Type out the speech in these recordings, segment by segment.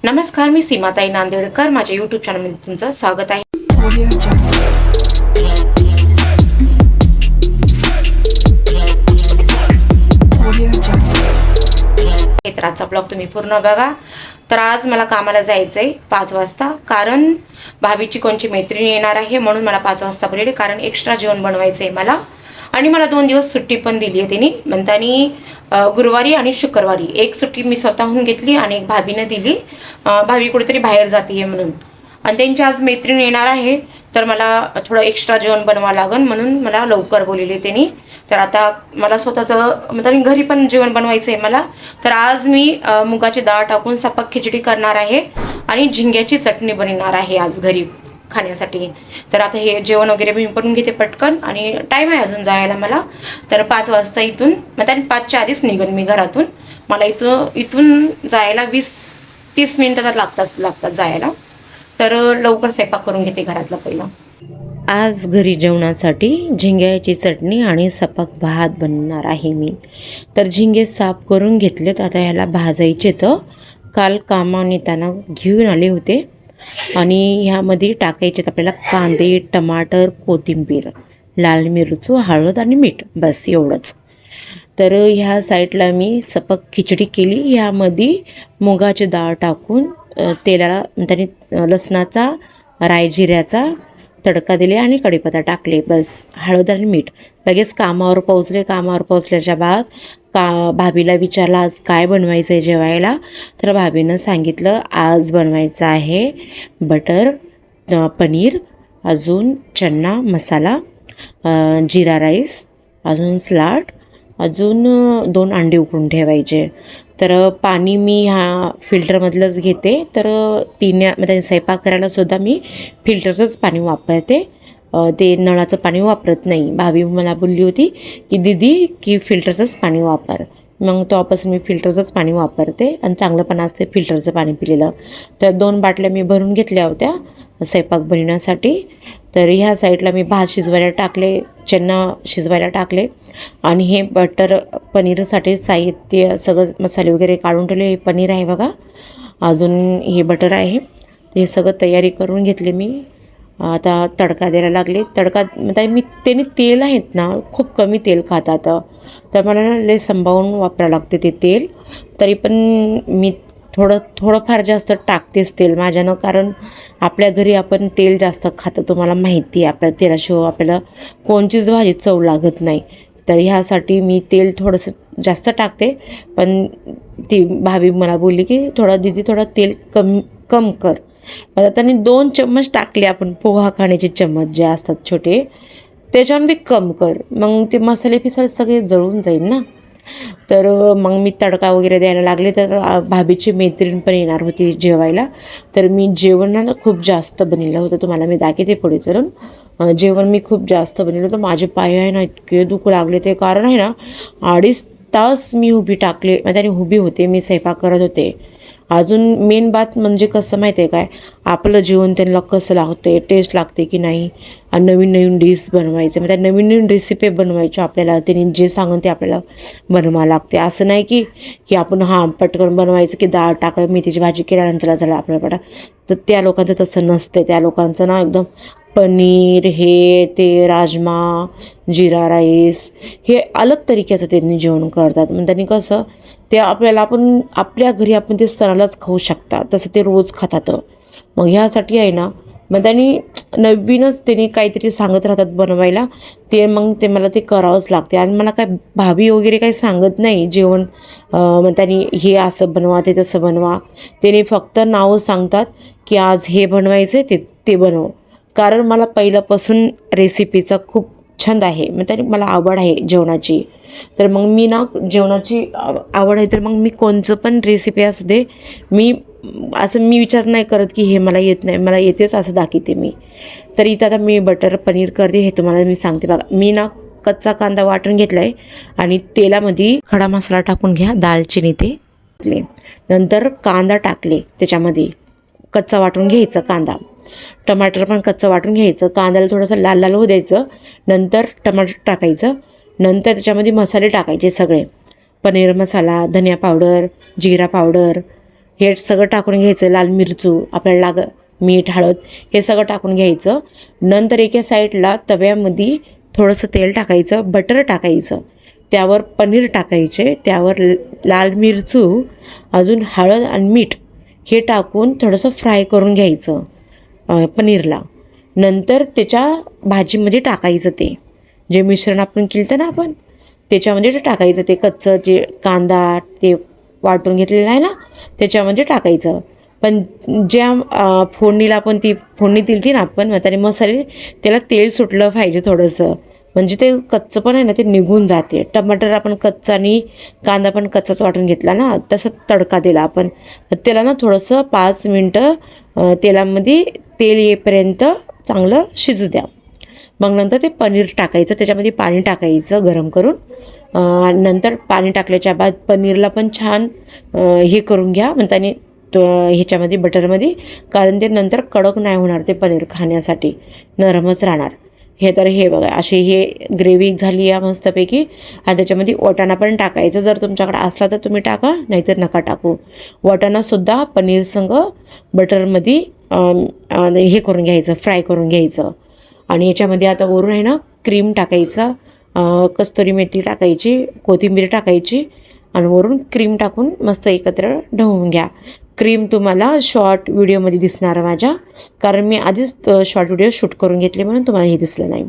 नमस्कार, मी सीमाताई नांदेडकर. माझ्या यूट्यूब चॅनलमध्ये तुमचं स्वागत आहे. तर आजचा ब्लॉग तुम्ही पूर्ण बघा. तर आज मला कामाला जायचं आहे 5 वाजता, कारण भाभीची कोणची मैत्रीण येणार आहे, म्हणून मला 5 वाजता बोलले. कारण एक्स्ट्रा जेवण बनवायचं आहे मला, आणि मला 2 दिवस सुट्टी पण दिली आहे त्यांनी. म्हणतानी गुरुवारी आणि शुक्रवारी एक सुट्टी मी स्वतःहून घेतली आणि एक भाभीनं दिली. भाभी कुठेतरी बाहेर जाते म्हणून, आणि त्यांची आज मैत्रीण येणार आहे, तर मला थोडं एक्स्ट्रा जेवण बनवावं लागेल, म्हणून मला लवकर बोलले त्यांनी. तर आता मला स्वतःचं म्हणजे घरी पण जेवण बनवायचं आहे मला. तर आज मी मुगाची डाळ टाकून सपक खिचडी करणार आहे आणि झिंग्याची चटणी बनवणार आहे आज घरी खाण्यासाठी. तर आता हे जेवण वगैरे मी बनवून घेते पटकन, आणि टाईम आहे अजून जायला मला. तर 5 वाजता इथून म्हणजे 5च्या आधीच निघन मी घरातून. मला इथून जायला 20-30 मिनिटं तर लागतात जायला. तर लवकर स्वयंपाक करून घेते घरातला पहिला. आज घरी जेवणासाठी झिंग्याची चटणी आणि सपक भात बनवणार आहे मी. तर झिंगे साफ करून घेतलेत, आता ह्याला भाजायचे. तर काल कामानिताना घेऊन आले होते, आणि ह्यामध्ये टाकायचेत आपल्याला कांदे, टमाटर, कोथिंबीर, लाल मिरचू, हळद आणि मीठ, बस एवढंच. तर ह्या साईडला मी सपक खिचडी केली. ह्यामध्ये मुगाची डाळ टाकून तेलाला त्याने लसणाचा, राय जिऱ्याचा तडका दिले आणि कढीपत्ता टाकले, बस. हळद आणि मीठ. लगेच कामावर पोहोचल्याच्या बाद भाभीला विचारलं आज काय बनवायचं आहे जेवायला. तर भाभीनं सांगितलं आज बनवायचं आहे बटर पनीर, अजून चना मसाला, जिरा राईस, अजून सलाड, अजून 2 अंडे उकडून ठेवायचे. तर पाणी मी ह्या फिल्टरमधलंच घेते. तर म्हणजे स्वयंपाक करायला सुद्धा मी फिल्टरचंच पाणी वापरते, ते नळाचं पाणी वापरत नाही. भाभी मला बोलली होती की दीदी की फिल्टरचंच पाणी वापर. मग तेव्हापासून मी फिल्टरचंच पाणी वापरते, आणि चांगलं पण असते फिल्टरचं पाणी पिलेलं. तर 2 बाटल्या मी भरून घेतल्या होत्या स्वयंपाक बनवण्यासाठी. तर ह्या साईडला मी भात शिजवायला टाकले, चना शिजवायला टाकले, आणि हे बटर पनीरसाठी साहित्य सगळं मसाले वगैरे काढून ठेवले. हे पनीर आहे बघा, अजून हे बटर आहे, ते सगळं तयारी करून घेतली मी. आता तडका द्यायला लागले. तडका म्हणजे त्यांनी तेल आहेत ना, खूप कमी तेल खातात, तर मला लय सांभाळून वापरावं लागते ते तेल. तरी पण मी थोडंफार जास्त टाकतेच तेल माझ्यानं, कारण आपल्या घरी आपण तेल जास्त खातो, तुम्हाला माहिती आहे. आपल्या तेलाशिवाय आपल्याला कोणचीच भाजी चव लागत नाही. तर ह्यासाठी मी तेल थोडंसं जास्त टाकते. पण ती भाभी मला बोलली की दीदी थोडं तेल कम कर. आता त्यांनी 2 चम्मच टाकले, आपण पोहा खाण्याचे चम्मच जे असतात छोटे, त्याच्यावर बी कम कर, मग ते मसाले फिसाले सगळे जळून जाईल ना. तर मग मी तडका वगैरे द्यायला लागले. तर भाभीची मैत्रीण पण येणार होती जेवायला. तर मी जेवणाला खूप जास्त बनवलं होतं, तुम्हाला मी दाखवते पुढे चलून. जेवण मी खूप जास्त बनवलं होतं. माझे पाय आहे ना इतके दुखू लागले, ते कारण आहे ना 2.5 तास मी उभी होते, मी स्वयंपाक करत होते. अजून मेन बात म्हणजे कसं माहिती आहे काय, आपलं जेवण त्यांना कसं लागते, टेस्ट लागते की नाही, आणि नवीन डिश बनवायचे, म्हणजे नवीन रेसिपी बनवायची आपल्याला. त्यांनी जे सांगून ते आपल्याला बनवावं लागते. असं नाही की आपण पटकन बनवायचं की डाळ टाका मेथीची भाजी केल्यानंतर चला आपल्याला पटा. तर त्या लोकांचं तसं नसतं. त्या लोकांचं ना एकदम पनीर, हे ते राजमा, जिरा राईस, हे अलग तरीक्याचं त्यांनी जेवण करतात. मग त्यांनी कसं ते आपण आपल्या घरी आपण ते सणालाच खाऊ शकता, तसं ते रोज खातात. मग ह्यासाठी आहे ना, मग त्यांनी नवीनच त्यांनी काहीतरी सांगत राहतात बनवायला, मग मला ते करावंच लागते. आणि मला काय भाभी वगैरे काही सांगत नाही जेवण, मग त्यांनी हे असं बनवा, ते तसं बनवा. त्याने फक्त नावं सांगतात की आज हे बनवायचं आहे, ते बनव. कारण मला पहिल्यापासून रेसिपीचा खूप छंद आहे, मग त्याने मला आवड आहे जेवणाची. तर मग मी ना जेवणाची आवड आहे, तर मग मी कोणचं पण रेसिपी असू दे, मी विचार नाही करत की हे मला येत नाही, मला येतेच असं दाखवते मी. तर इथं आता मी बटर पनीर करते, हे तुम्हाला मी सांगते बघा. मी ना कच्चा कांदा वाटून घेतला आहे, आणि तेलामध्ये खडा मसाला टाकून घ्या, दालचिनी ते टाकले, नंतर कांदा टाकले, त्याच्यामध्ये कच्चा वाटून घ्यायचं कांदा. टमाटर पण कच्चं वाटून घ्यायचं, कांद्याला थोडंसं लाल लाल होऊ द्यायचं, नंतर टमाटर टाकायचं, नंतर त्याच्यामध्ये मसाले टाकायचे सगळे, पनीर मसाला, धनिया पावडर, जिरा पावडर, हे सगळं टाकून घ्यायचं. लाल मिरचू आपल्याला मीठ, हळद हे सगळं टाकून घ्यायचं. नंतर एका साईडला तव्यामध्ये थोडंसं तेल टाकायचं, बटर टाकायचं, त्यावर पनीर टाकायचे, त्यावर लाल मिरचू, अजून हळद आणि मीठ हे टाकून थोडंसं फ्राय करून घ्यायचं पनीरला. नंतर त्याच्या भाजीमध्ये टाकायचं, ते जे मिश्रण आपण केलं ना आपण त्याच्यामध्ये ते टाकायचं. ते कच्चं जे कांदा ते वाटून घेतलेलं आहे ना त्याच्यामध्ये टाकायचं. पण ज्या फोडणीला आपण ती फोडणी दिली ना आपण म्हातारी मसाले, त्याला तेल सुटलं पाहिजे थोडंसं, म्हणजे ते कच्चं पण आहे ना ते निघून जाते. टमाटर आपण कच्चा आणि कांदा पण कच्चाच वाटून घेतला ना, तसं तडका दिला आपण. त्याला ना थोडंसं 5 मिनटं तेलामध्ये तेल येईपर्यंत चांगलं शिजू द्या. मग नंतर ते पनीर टाकायचं, त्याच्यामध्ये पाणी टाकायचं गरम करून. नंतर पाणी टाकल्याच्या बाद पनीरला पण छान हे करून घ्या म्हणतानी ह्याच्यामध्ये बटरमध्ये, कारण ते नंतर कडक नाही होणार, ते पनीर खाण्यासाठी नरमच राहणार. हे बघा अशी हे ग्रेव्ही झाली आहे मस्तपैकी. आणि त्याच्यामध्ये वाटाणा पण टाकायचं, जर तुमच्याकडे असला तर तुम्ही टाका, नाहीतर नका टाकू. वाटाणासुद्धा पनीर संग बटरमध्ये हे करून घ्यायचं, फ्राय करून घ्यायचं. आणि याच्यामध्ये आता वरून आहे ना क्रीम टाकायचं, कस्तुरी मेथी टाकायची, कोथिंबीर टाकायची आणि वरून क्रीम टाकून मस्त एकत्र ढवळून घ्या. क्रीम तुम्हाला शॉर्ट व्हिडिओमध्ये दिसणार माझ्या, कारण मी आधीच शॉर्ट व्हिडिओ शूट करून घेतले म्हणून तुम्हाला हे दिसलं नाही.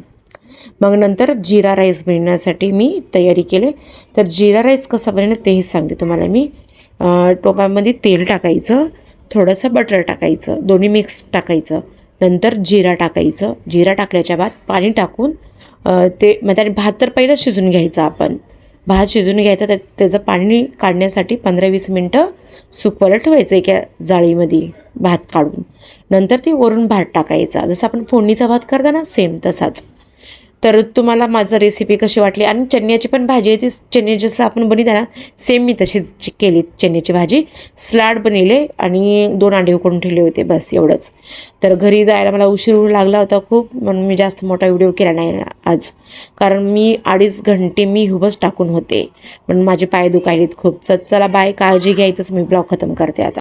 मग नंतर जिरा राईस बनवण्यासाठी मी तयारी केली. तर जिरा राईस कसा बनवणार तेही सांगते तुम्हाला मी. टोपामध्ये तेल टाकायचं, थोडंसं बटर टाकायचं, दोन्ही मिक्स टाकायचं. नंतर जिरा टाकायचं. जिरा टाकल्याच्या बाद पाणी टाकून ते म्हणजे आणि भात तर पहिलं शिजून घ्यायचा आपण. भात शिजून घ्यायचा, त्याचं पाणी काढण्यासाठी 15-20 मिनटं सुकवायला ठेवायचं एका जाळीमध्ये भात काढून. नंतर ती वरून भात टाकायचा, जसं आपण फोडणीचा भात करता ना सेम तसाच. तर तुम्हाला माझं रेसिपी कशी वाटली. आणि चण्याची पण भाजी आहे, ती चणे जसं आपण बनवता ना सेम मी तशीच केली चण्याची भाजी. सलाड बनवले आणि 2 अंडे उकडून ठेवले होते, बस एवढंच. तर घरी जायला मला उशीर लागला होता खूप, म्हणून मी जास्त मोठा व्हिडिओ केला नाही आज, कारण मी 2.5 घंटे मी उभंच टाकून होते, म्हणून माझे पाय दुखायलेत खूप. चला बाय, काळजी घ्या. इथंच मी ब्लॉग खतम करते आता.